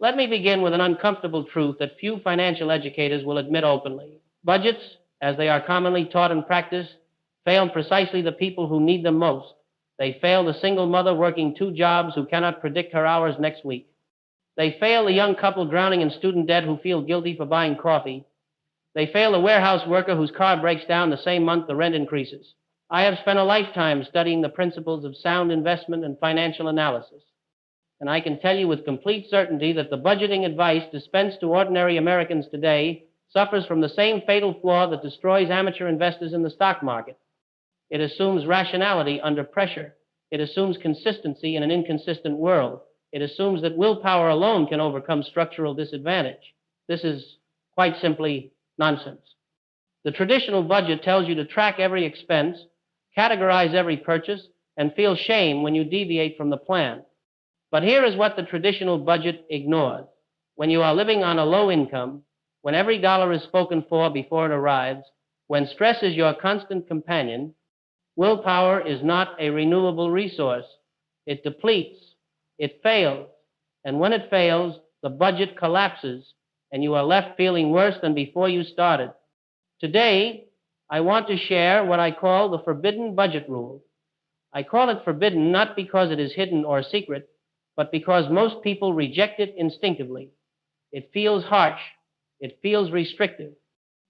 Let me begin with an uncomfortable truth that few financial educators will admit openly. Budgets, as they are commonly taught and practiced, fail precisely the people who need them most. They fail the single mother working two jobs who cannot predict her hours next week. They fail the young couple drowning in student debt who feel guilty for buying coffee. They fail the warehouse worker whose car breaks down the same month the rent increases. I have spent a lifetime studying the principles of sound investment and financial analysis, and I can tell you with complete certainty that the budgeting advice dispensed to ordinary Americans today suffers from the same fatal flaw that destroys amateur investors in the stock market. It assumes rationality under pressure. It assumes consistency in an inconsistent world. It assumes that willpower alone can overcome structural disadvantage. This is quite simply nonsense. The traditional budget tells you to track every expense, categorize every purchase, and feel shame when you deviate from the plan. But here is what the traditional budget ignores. When you are living on a low income, when every dollar is spoken for before it arrives, when stress is your constant companion, willpower is not a renewable resource. It depletes, it fails, and when it fails, the budget collapses, and you are left feeling worse than before you started. Today, I want to share what I call the forbidden budget rule. I call it forbidden not because it is hidden or secret, but because most people reject it instinctively. It feels harsh. It feels restrictive.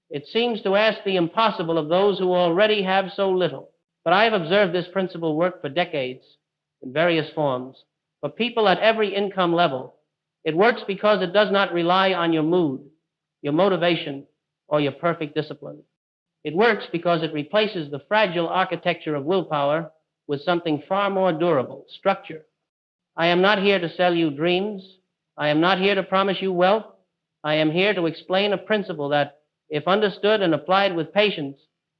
It seems to ask the impossible of those who already have so little. But I have observed this principle work for decades in various forms for people at every income level. It works because it does not rely on your mood, your motivation, or your perfect discipline. It works because it replaces the fragile architecture of willpower with something far more durable, structure. I am not here to sell you dreams. I am not here to promise you wealth. I am here to explain a principle that, if understood and applied with patience,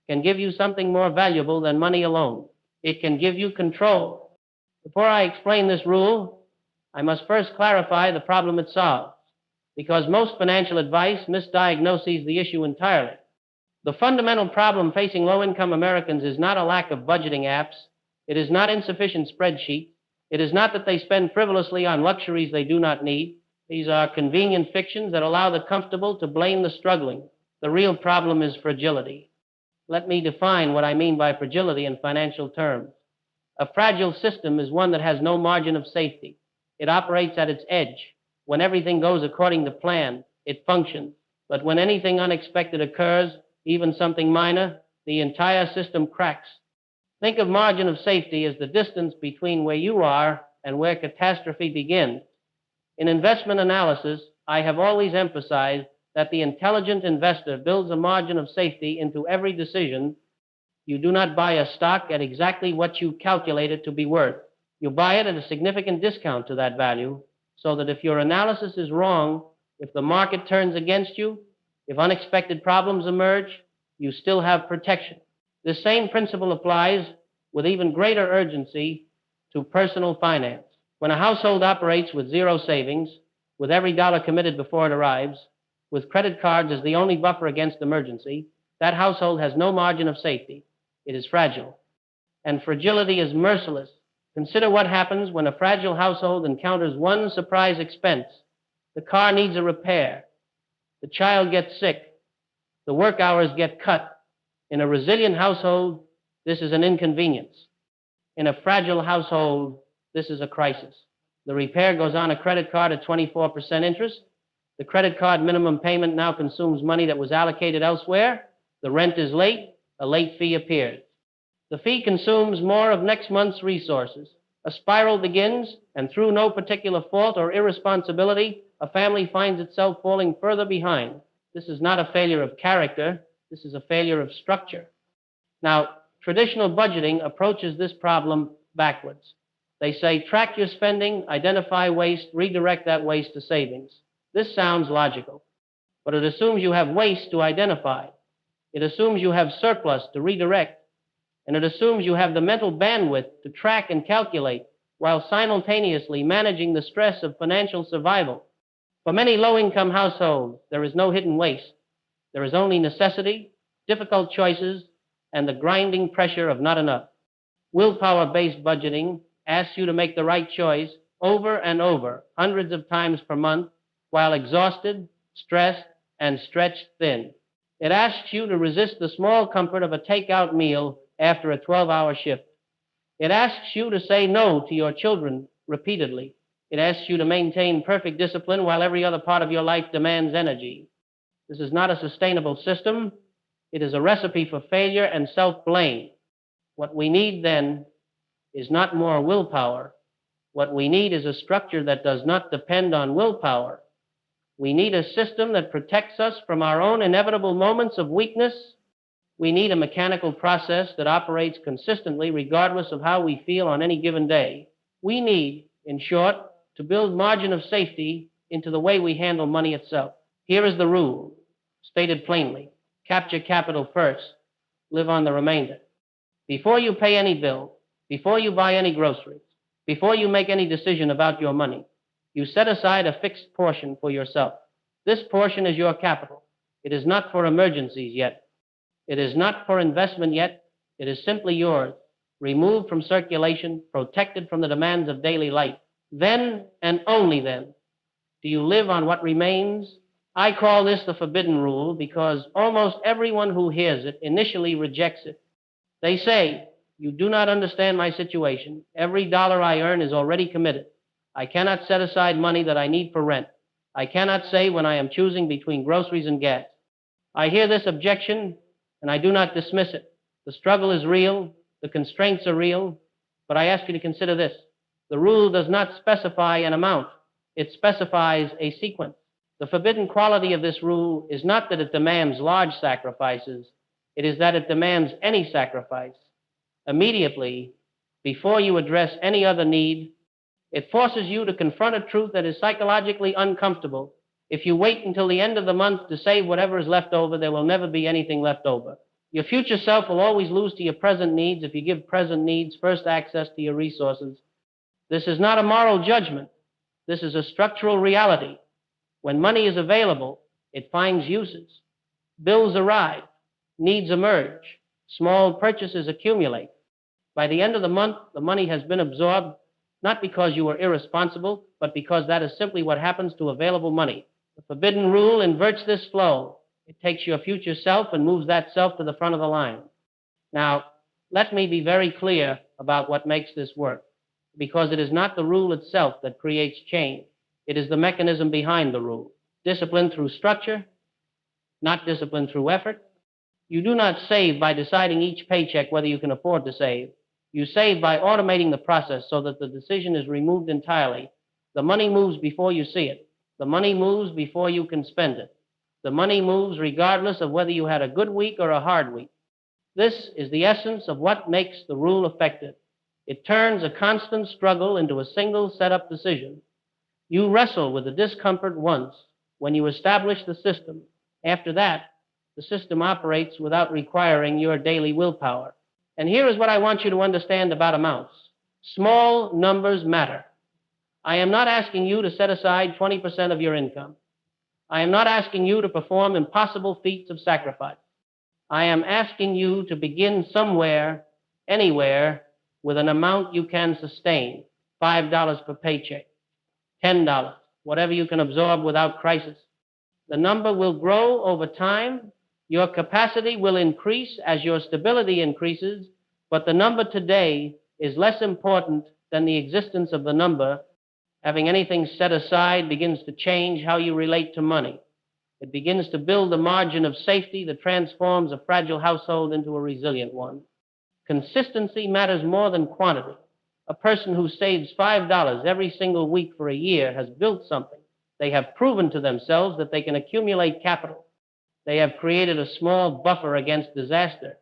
can give you something more valuable than money alone. It can give you control. Before I explain this rule, I must first clarify the problem it solves, because most financial advice misdiagnoses the issue entirely. The fundamental problem facing low-income Americans is not a lack of budgeting apps. It is not insufficient spreadsheets. It is not that they spend frivolously on luxuries they do not need. These are convenient fictions that allow the comfortable to blame the struggling. The real problem is fragility. Let me define what I mean by fragility in financial terms. A fragile system is one that has no margin of safety. It operates at its edge. When everything goes according to plan, it functions. But when anything unexpected occurs, even something minor, the entire system cracks. Think of margin of safety as the distance between where you are and where catastrophe begins. In investment analysis, I have always emphasized that the intelligent investor builds a margin of safety into every decision. You do not buy a stock at exactly what you calculate it to be worth. You buy it at a significant discount to that value, so that if your analysis is wrong, if the market turns against you, if unexpected problems emerge, you still have protection. This same principle applies with even greater urgency to personal finance. When a household operates with zero savings, with every dollar committed before it arrives, with credit cards as the only buffer against emergency, that household has no margin of safety. It is fragile. And fragility is merciless. Consider what happens when a fragile household encounters one surprise expense. The car needs a repair. The child gets sick. The work hours get cut. In a resilient household, this is an inconvenience. In a fragile household, this is a crisis. The repair goes on a credit card at 24% interest. The credit card minimum payment now consumes money that was allocated elsewhere. The rent is late. A late fee appears. The fee consumes more of next month's resources. A spiral begins, and through no particular fault or irresponsibility, a family finds itself falling further behind. This is not a failure of character. This is a failure of structure. Now, traditional budgeting approaches this problem backwards. They say, track your spending, identify waste, redirect that waste to savings. This sounds logical, but it assumes you have waste to identify. It assumes you have surplus to redirect, and it assumes you have the mental bandwidth to track and calculate while simultaneously managing the stress of financial survival. For many low-income households, there is no hidden waste. There is only necessity, difficult choices, and the grinding pressure of not enough. Willpower-based budgeting asks you to make the right choice over and over, hundreds of times per month, while exhausted, stressed, and stretched thin. It asks you to resist the small comfort of a takeout meal after a 12-hour shift. It asks you to say no to your children repeatedly. It asks you to maintain perfect discipline while every other part of your life demands energy. This is not a sustainable system. It is a recipe for failure and self-blame. What we need then is not more willpower. What we need is a structure that does not depend on willpower. We need a system that protects us from our own inevitable moments of weakness. We need a mechanical process that operates consistently regardless of how we feel on any given day. We need, in short, to build margin of safety into the way we handle money itself. Here is the rule, stated plainly. Capture capital first, live on the remainder. Before you pay any bill, before you buy any groceries, before you make any decision about your money, you set aside a fixed portion for yourself. This portion is your capital. It is not for emergencies yet. It is not for investment yet. It is simply yours, removed from circulation, protected from the demands of daily life. Then and only then do you live on what remains. I call this the forbidden rule because almost everyone who hears it initially rejects it. They say, "You do not understand my situation. Every dollar I earn is already committed. I cannot set aside money that I need for rent. I cannot save when I am choosing between groceries and gas." I hear this objection, and I do not dismiss it. The struggle is real. The constraints are real. But I ask you to consider this. The rule does not specify an amount. It specifies a sequence. The forbidden quality of this rule is not that it demands large sacrifices. It is that it demands any sacrifice. Immediately, before you address any other need, it forces you to confront a truth that is psychologically uncomfortable. If you wait until the end of the month to save whatever is left over, there will never be anything left over. Your future self will always lose to your present needs if you give present needs first access to your resources. This is not a moral judgment. This is a structural reality. When money is available, it finds uses. Bills arrive. Needs emerge. Small purchases accumulate. By the end of the month, the money has been absorbed, not because you were irresponsible, but because that is simply what happens to available money. The forbidden rule inverts this flow. It takes your future self and moves that self to the front of the line. Now, let me be very clear about what makes this work, because it is not the rule itself that creates change. It is the mechanism behind the rule. Discipline through structure, not discipline through effort. You do not save by deciding each paycheck whether you can afford to save. You save by automating the process so that the decision is removed entirely. The money moves before you see it. The money moves before you can spend it. The money moves regardless of whether you had a good week or a hard week. This is the essence of what makes the rule effective. It turns a constant struggle into a single set-up decision. You wrestle with the discomfort once when you establish the system. After that, the system operates without requiring your daily willpower. And here is what I want you to understand about amounts. Small numbers matter. I am not asking you to set aside 20% of your income. I am not asking you to perform impossible feats of sacrifice. I am asking you to begin somewhere, anywhere, with an amount you can sustain. $5 per paycheck, $10, whatever you can absorb without crisis. The number will grow over time. Your capacity will increase as your stability increases, but the number today is less important than the existence of the number. Having anything set aside begins to change how you relate to money. It begins to build a margin of safety that transforms a fragile household into a resilient one. Consistency matters more than quantity. A person who saves $5 every single week for a year has built something. They have proven to themselves that they can accumulate capital. They have created a small buffer against disaster.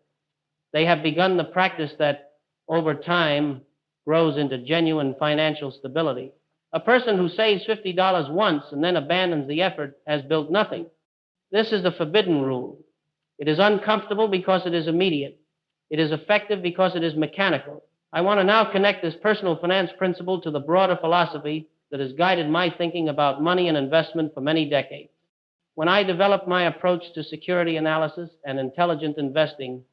They have begun the practice that, over time, grows into genuine financial stability. A person who saves $50 once and then abandons the effort has built nothing. This is the forbidden rule. It is uncomfortable because it is immediate. It is effective because it is mechanical. I want to now connect this personal finance principle to the broader philosophy that has guided my thinking about money and investment for many decades. When I developed my approach to security analysis and intelligent investing,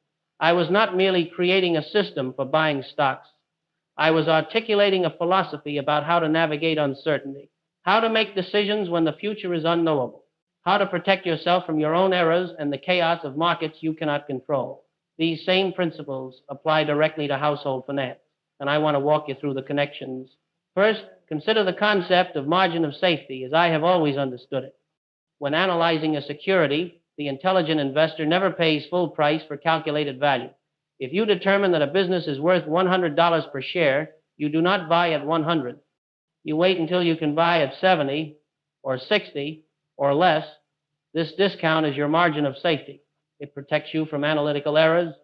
I was not merely creating a system for buying stocks. I was articulating a philosophy about how to navigate uncertainty. how to make decisions when the future is unknowable, how to protect yourself from your own errors and the chaos of markets you cannot control. These same principles apply directly to household finance, and I want to walk you through the connections. First, consider the concept of margin of safety as I have always understood it. When analyzing a security, the intelligent investor never pays full price for calculated value. If you determine that a business is worth $100 per share, you do not buy at 100. You wait until you can buy at 70 or 60 or less. This discount is your margin of safety. It protects you from analytical errors,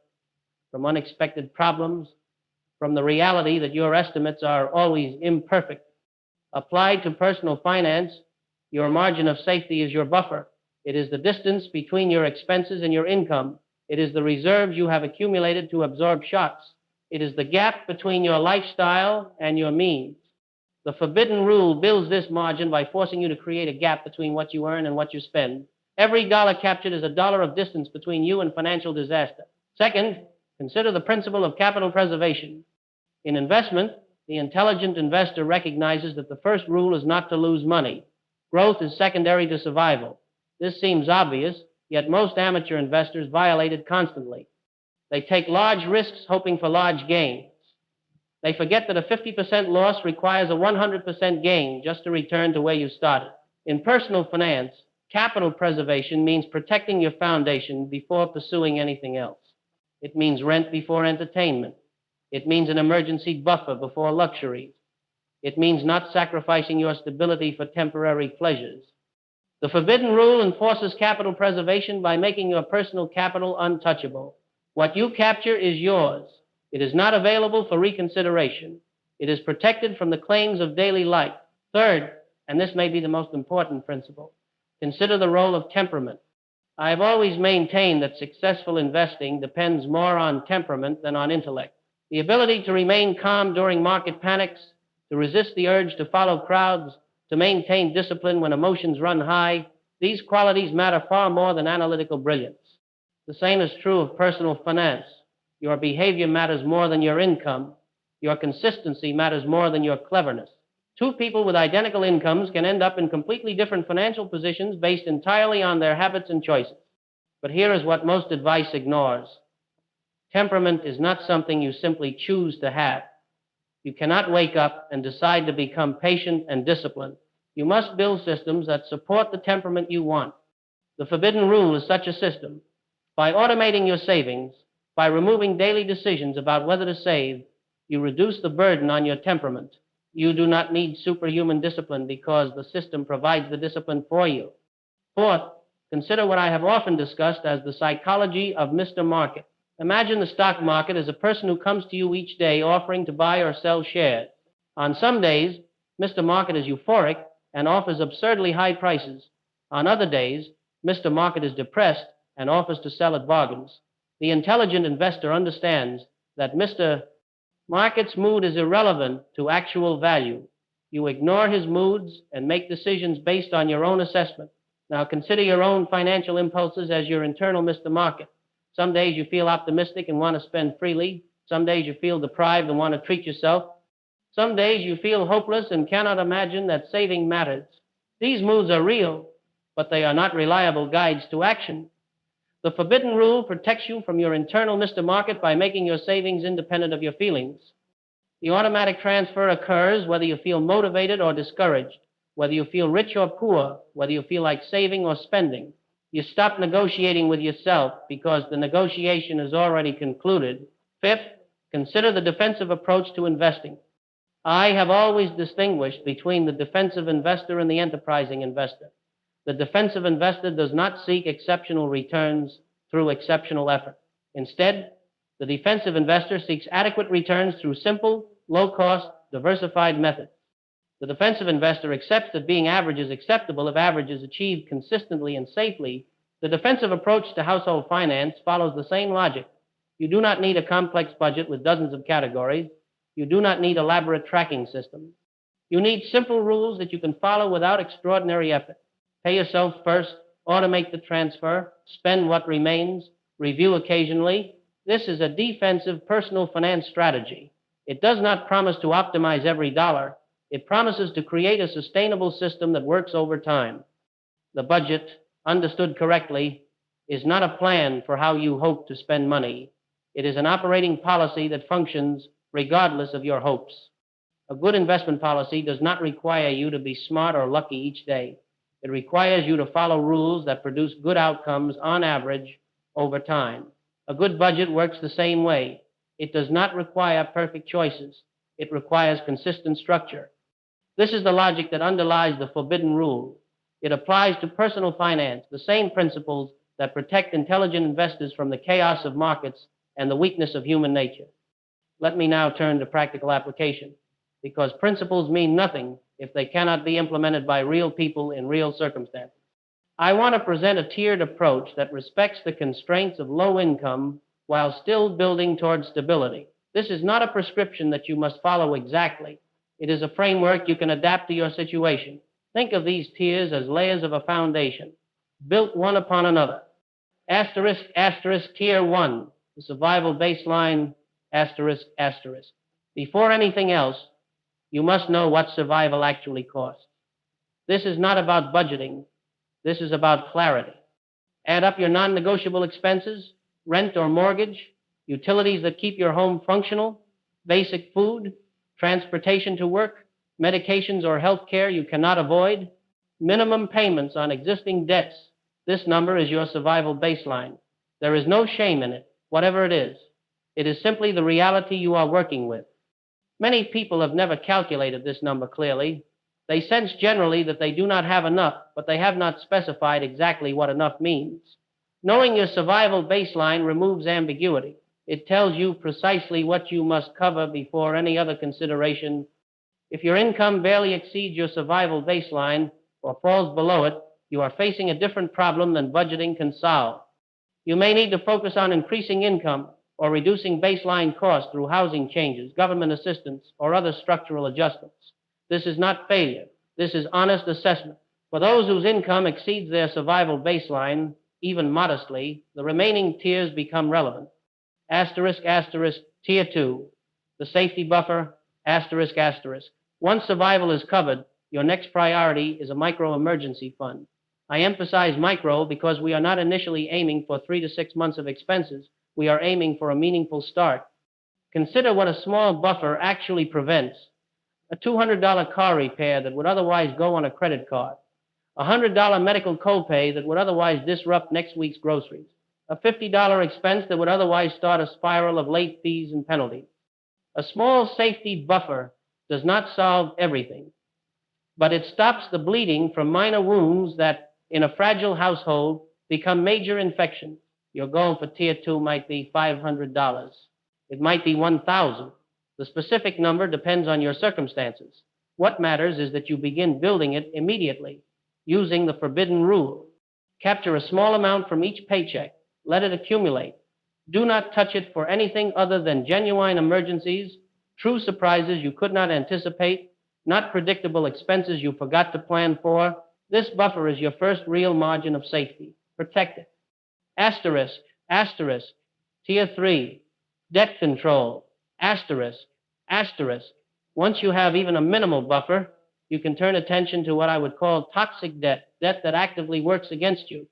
from unexpected problems, from the reality that your estimates are always imperfect. Applied to personal finance, your margin of safety is your buffer. It is the distance between your expenses and your income. It is the reserves you have accumulated to absorb shocks. It is the gap between your lifestyle and your means. The forbidden rule builds this margin by forcing you to create a gap between what you earn and what you spend. Every dollar captured is a dollar of distance between you and financial disaster. Second, consider the principle of capital preservation. In investment, the intelligent investor recognizes that the first rule is not to lose money. Growth is secondary to survival. This seems obvious, yet most amateur investors violate it constantly. They take large risks hoping for large gains. They forget that a 50% loss requires a 100% gain just to return to where you started. In personal finance, capital preservation means protecting your foundation before pursuing anything else. It means rent before entertainment. It means an emergency buffer before luxuries. It means not sacrificing your stability for temporary pleasures. The forbidden rule enforces capital preservation by making your personal capital untouchable. What you capture is yours. It is not available for reconsideration. It is protected from the claims of daily life. Third, and this may be the most important principle, consider the role of temperament. I have always maintained that successful investing depends more on temperament than on intellect. The ability to remain calm during market panics, to resist the urge to follow crowds, to maintain discipline when emotions run high, these qualities matter far more than analytical brilliance. The same is true of personal finance. Your behavior matters more than your income. Your consistency matters more than your cleverness. Two people with identical incomes can end up in completely different financial positions based entirely on their habits and choices. But here is what most advice ignores. Temperament is not something you simply choose to have. You cannot wake up and decide to become patient and disciplined. You must build systems that support the temperament you want. The forbidden rule is such a system. By automating your savings, by removing daily decisions about whether to save, you reduce the burden on your temperament. You do not need superhuman discipline because the system provides the discipline for you. Fourth, consider what I have often discussed as the psychology of Mr. Market. Imagine the stock market as a person who comes to you each day offering to buy or sell shares. On some days, Mr. Market is euphoric and offers absurdly high prices. On other days, Mr. Market is depressed and offers to sell at bargains. The intelligent investor understands that Mr. Market's mood is irrelevant to actual value. You ignore his moods and make decisions based on your own assessment. Now consider your own financial impulses as your internal Mr. Market. Some days you feel optimistic and want to spend freely. Some days you feel deprived and want to treat yourself. Some days you feel hopeless and cannot imagine that saving matters. These moods are real, but they are not reliable guides to action. The forbidden rule protects you from your internal Mr. Market by making your savings independent of your feelings. The automatic transfer occurs whether you feel motivated or discouraged, whether you feel rich or poor, whether you feel like saving or spending. You stop negotiating with yourself because the negotiation is already concluded. Fifth, consider the defensive approach to investing. I have always distinguished between the defensive investor and the enterprising investor. The defensive investor does not seek exceptional returns through exceptional effort. Instead, the defensive investor seeks adequate returns through simple, low-cost, diversified methods. The defensive investor accepts that being average is acceptable if average is achieved consistently and safely. The defensive approach to household finance follows the same logic. You do not need a complex budget with dozens of categories. You do not need elaborate tracking systems. You need simple rules that you can follow without extraordinary effort. Pay yourself first, automate the transfer, spend what remains, review occasionally. This is a defensive personal finance strategy. It does not promise to optimize every dollar. It promises to create a sustainable system that works over time. The budget, understood correctly, is not a plan for how you hope to spend money. It is an operating policy that functions regardless of your hopes. A good investment policy does not require you to be smart or lucky each day. It requires you to follow rules that produce good outcomes on average over time. A good budget works the same way. It does not require perfect choices. It requires consistent structure. This is the logic that underlies the forbidden rule. It applies to personal finance, the same principles that protect intelligent investors from the chaos of markets and the weakness of human nature. Let me now turn to practical application, because principles mean nothing if they cannot be implemented by real people in real circumstances. I want to present a tiered approach that respects the constraints of low income while still building towards stability. This is not a prescription that you must follow exactly. It is a framework you can adapt to your situation. Think of these tiers as layers of a foundation, built one upon another. Asterisk, asterisk, tier one, the survival baseline, asterisk, asterisk. Before anything else, you must know what survival actually costs. This is not about budgeting. This is about clarity. Add up your non-negotiable expenses, rent or mortgage, utilities that keep your home functional, basic food, transportation to work, medications or health care you cannot avoid, minimum payments on existing debts. This number is your survival baseline. There is no shame in it, whatever it is. It is simply the reality you are working with. Many people have never calculated this number clearly. They sense generally that they do not have enough, but they have not specified exactly what enough means. Knowing your survival baseline removes ambiguity. It tells you precisely what you must cover before any other consideration. If your income barely exceeds your survival baseline or falls below it, you are facing a different problem than budgeting can solve. You may need to focus on increasing income or reducing baseline costs through housing changes, government assistance, or other structural adjustments. This is not failure. This is honest assessment. For those whose income exceeds their survival baseline, even modestly, the remaining tiers become relevant. Asterisk, asterisk, tier two, the safety buffer, asterisk, asterisk. Once survival is covered, your next priority is a micro emergency fund. I emphasize micro because we are not initially aiming for 3 to 6 months of expenses. We are aiming for a meaningful start. Consider what a small buffer actually prevents. A $200 car repair that would otherwise go on a credit card. A $100 medical copay that would otherwise disrupt next week's groceries. A $50 expense that would otherwise start a spiral of late fees and penalties. A small safety buffer does not solve everything, but it stops the bleeding from minor wounds that, in a fragile household, become major infections. Your goal for tier two might be $500. It might be $1,000. The specific number depends on your circumstances. What matters is that you begin building it immediately, using the forbidden rule. Capture a small amount from each paycheck. Let it accumulate. Do not touch it for anything other than genuine emergencies, true surprises you could not anticipate, not predictable expenses you forgot to plan for. This buffer is your first real margin of safety. Protect it. Asterisk, asterisk, tier three, debt control, asterisk, asterisk. Once you have even a minimal buffer, you can turn attention to what I would call toxic debt, debt that actively works against you.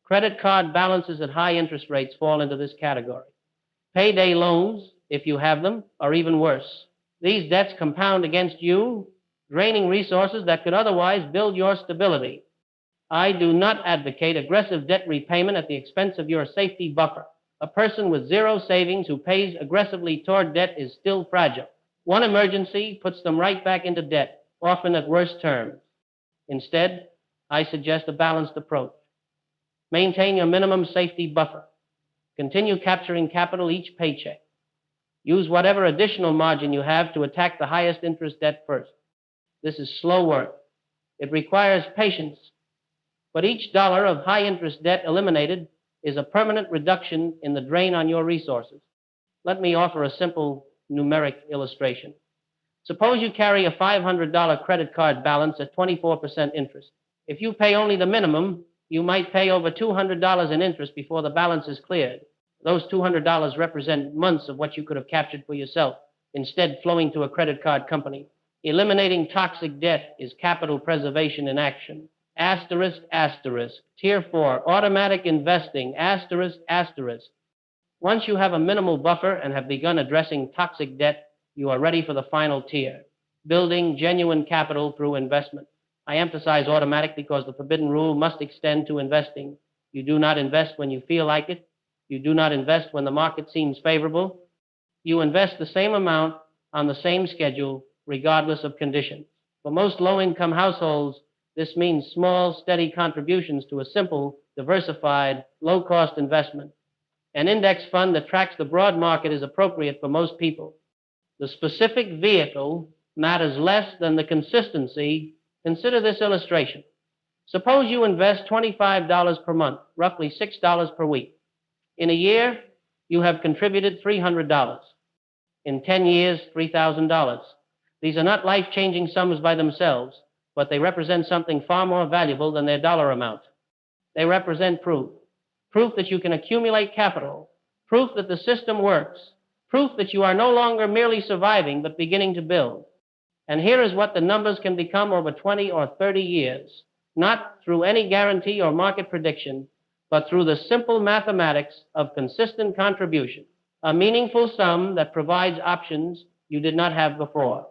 Credit card balances at high interest rates fall into this category. Payday loans, if you have them, are even worse. These debts compound against you, draining resources that could otherwise build your stability. I do not advocate aggressive debt repayment at the expense of your safety buffer. A person with zero savings who pays aggressively toward debt is still fragile. One emergency puts them right back into debt, often at worse terms. Instead, I suggest a balanced approach. Maintain your minimum safety buffer. Continue capturing capital each paycheck. Use whatever additional margin you have to attack the highest interest debt first. This is slow work. It requires patience. But each dollar of high interest debt eliminated is a permanent reduction in the drain on your resources. Let me offer a simple numeric illustration. Suppose you carry a $500 credit card balance at 24% interest. If you pay only the minimum, you might pay over $200 in interest before the balance is cleared. Those $200 represent months of what you could have captured for yourself, instead flowing to a credit card company. Eliminating toxic debt is capital preservation in action. Asterisk, asterisk. Tier 4, automatic investing. Asterisk, asterisk. Once you have a minimal buffer and have begun addressing toxic debt, you are ready for the final tier, building genuine capital through investment. I emphasize automatic because the forbidden rule must extend to investing. You do not invest when you feel like it. You do not invest when the market seems favorable. You invest the same amount on the same schedule, regardless of conditions. For most low-income households, this means small, steady contributions to a simple, diversified, low-cost investment. An index fund that tracks the broad market is appropriate for most people. The specific vehicle matters less than the consistency. Consider this illustration. Suppose you invest $25 per month, roughly $6 per week. In a year, you have contributed $300. In 10 years, $3,000. These are not life-changing sums by themselves, but they represent something far more valuable than their dollar amount. They represent proof. Proof that you can accumulate capital. Proof that the system works. Proof that you are no longer merely surviving, but beginning to build. And here is what the numbers can become over 20 or 30 years, not through any guarantee or market prediction, but through the simple mathematics of consistent contribution, a meaningful sum that provides options you did not have before.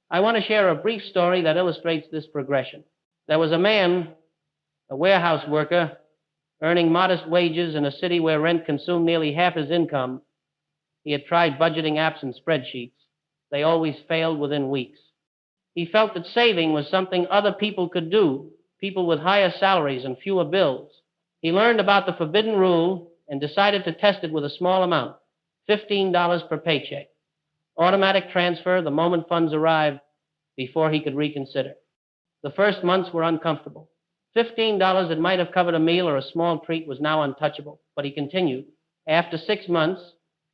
I want to share a brief story that illustrates this progression. There was a man, a warehouse worker, earning modest wages in a city where rent consumed nearly half his income. He had tried budgeting apps and spreadsheets. They always failed within weeks. He felt that saving was something other people could do, people with higher salaries and fewer bills. He learned about the forbidden rule and decided to test it with a small amount, $15 per paycheck. Automatic transfer the moment funds arrived before he could reconsider. The first months were uncomfortable. $15 that might have covered a meal or a small treat was now untouchable, but he continued. After 6 months,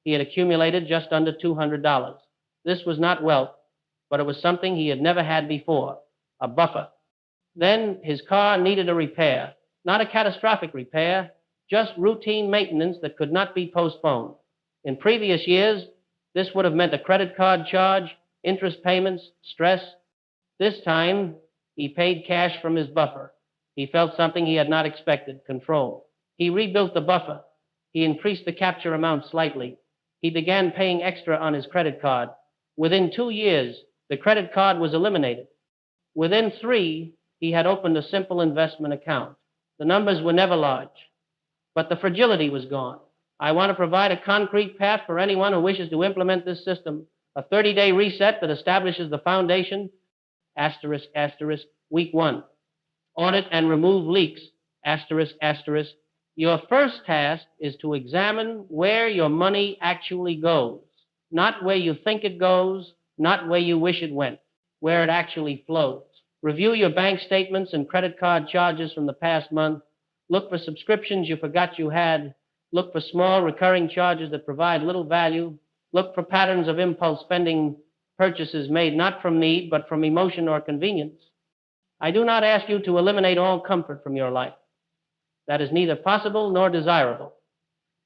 he had accumulated just under $200. This was not wealth, but it was something he had never had before, a buffer. Then his car needed a repair, not a catastrophic repair, just routine maintenance that could not be postponed. In previous years, this would have meant a credit card charge, interest payments, stress. This time, he paid cash from his buffer. He felt something he had not expected, control. He rebuilt the buffer. He increased the capture amount slightly. He began paying extra on his credit card. Within 2 years, the credit card was eliminated. Within 3, he had opened a simple investment account. The numbers were never large, but the fragility was gone. I want to provide a concrete path for anyone who wishes to implement this system, a 30-day reset that establishes the foundation, asterisk, asterisk, week 1. Audit and remove leaks, asterisk, asterisk. Your first task is to examine where your money actually goes, not where you think it goes, not where you wish it went, where it actually flows. Review your bank statements and credit card charges from the past month. Look for subscriptions you forgot you had. Look for small recurring charges that provide little value. Look for patterns of impulse spending, purchases made not from need, but from emotion or convenience. I do not ask you to eliminate all comfort from your life. That is neither possible nor desirable.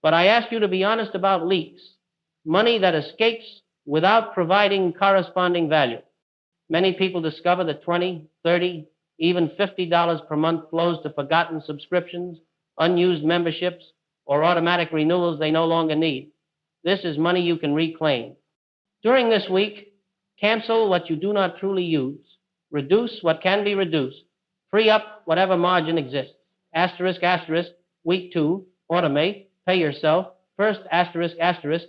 But I ask you to be honest about leaks, money that escapes without providing corresponding value. Many people discover that $20, $30, even $50 per month flows to forgotten subscriptions, unused memberships, or automatic renewals they no longer need. This is money you can reclaim. During this week, cancel what you do not truly use. Reduce what can be reduced. Free up whatever margin exists. Asterisk, asterisk, week 2, automate, pay yourself. First, asterisk, asterisk.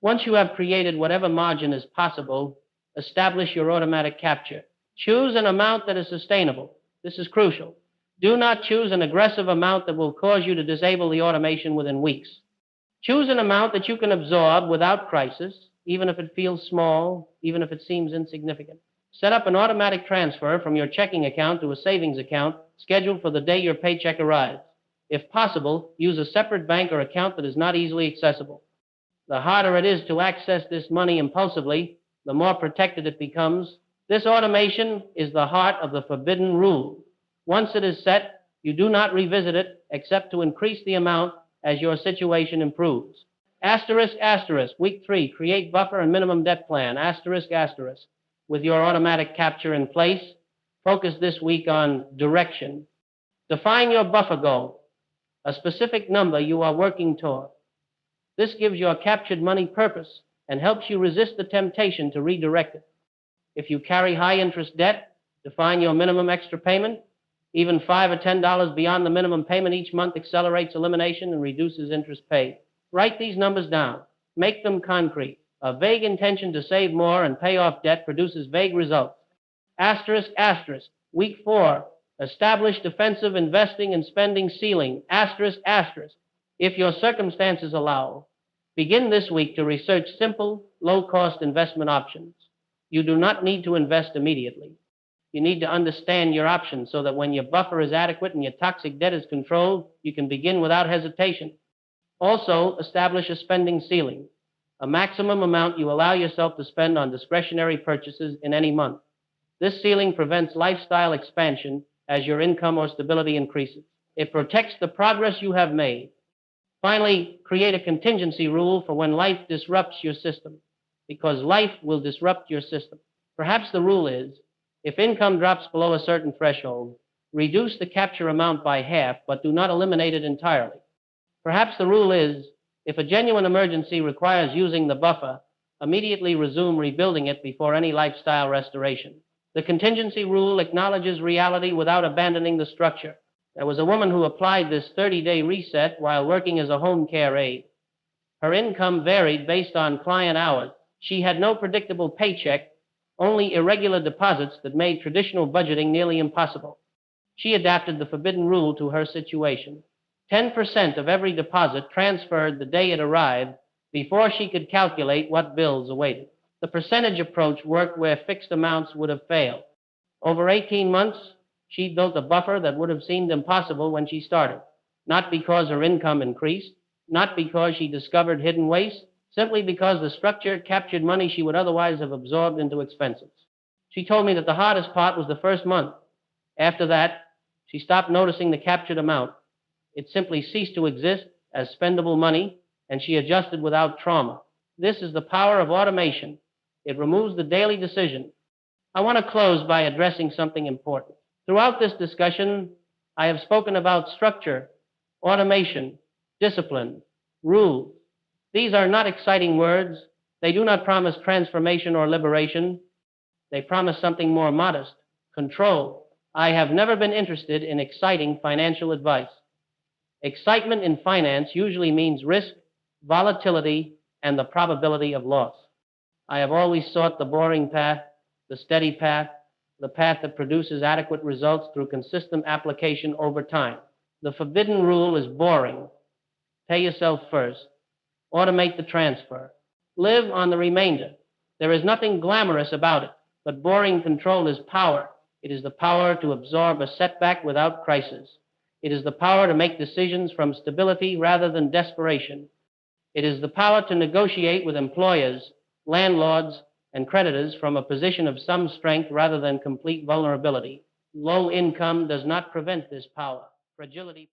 Once you have created whatever margin is possible, establish your automatic capture. Choose an amount that is sustainable. This is crucial. Do not choose an aggressive amount that will cause you to disable the automation within weeks. Choose an amount that you can absorb without crisis, even if it feels small, even if it seems insignificant. Set up an automatic transfer from your checking account to a savings account scheduled for the day your paycheck arrives. If possible, use a separate bank or account that is not easily accessible. The harder it is to access this money impulsively, the more protected it becomes. This automation is the heart of the forbidden rule. Once it is set, you do not revisit it except to increase the amount as your situation improves. Asterisk, asterisk, week 3, create buffer and minimum debt plan, asterisk, asterisk. With your automatic capture in place, focus this week on direction. Define your buffer goal, a specific number you are working toward. This gives your captured money purpose and helps you resist the temptation to redirect it. If you carry high interest debt, define your minimum extra payment. Even $5 or $10 beyond the minimum payment each month accelerates elimination and reduces interest paid. Write these numbers down. Make them concrete. A vague intention to save more and pay off debt produces vague results. Asterisk, asterisk. Week 4, establish defensive investing and spending ceiling. Asterisk, asterisk. If your circumstances allow, begin this week to research simple, low-cost investment options. You do not need to invest immediately. You need to understand your options so that when your buffer is adequate and your toxic debt is controlled, you can begin without hesitation. Also, establish a spending ceiling, a maximum amount you allow yourself to spend on discretionary purchases in any month. This ceiling prevents lifestyle expansion as your income or stability increases. It protects the progress you have made. Finally, create a contingency rule for when life disrupts your system, because life will disrupt your system. Perhaps the rule is, if income drops below a certain threshold, reduce the capture amount by half, but do not eliminate it entirely. Perhaps the rule is, if a genuine emergency requires using the buffer, immediately resume rebuilding it before any lifestyle restoration. The contingency rule acknowledges reality without abandoning the structure. There was a woman who applied this 30-day reset while working as a home care aide. Her income varied based on client hours. She had no predictable paycheck, only irregular deposits that made traditional budgeting nearly impossible. She adapted the forbidden rule to her situation. 10% of every deposit transferred the day it arrived before she could calculate what bills awaited. The percentage approach worked where fixed amounts would have failed. Over 18 months, she built a buffer that would have seemed impossible when she started, not because her income increased, not because she discovered hidden waste, simply because the structure captured money she would otherwise have absorbed into expenses. She told me that the hardest part was the first month. After that, she stopped noticing the captured amount. It simply ceased to exist as spendable money, and she adjusted without trauma. This is the power of automation. It removes the daily decision. I want to close by addressing something important. Throughout this discussion, I have spoken about structure, automation, discipline, rules. These are not exciting words. They do not promise transformation or liberation. They promise something more modest, control. I have never been interested in exciting financial advice. Excitement in finance usually means risk, volatility, and the probability of loss. I have always sought the boring path, the steady path, the path that produces adequate results through consistent application over time. The forbidden rule is boring. Pay yourself first. Automate the transfer. Live on the remainder. There is nothing glamorous about it, but boring control is power. It is the power to absorb a setback without crisis. It is the power to make decisions from stability rather than desperation. It is the power to negotiate with employers, landlords, and creditors from a position of some strength rather than complete vulnerability. Low income does not prevent this power. Fragility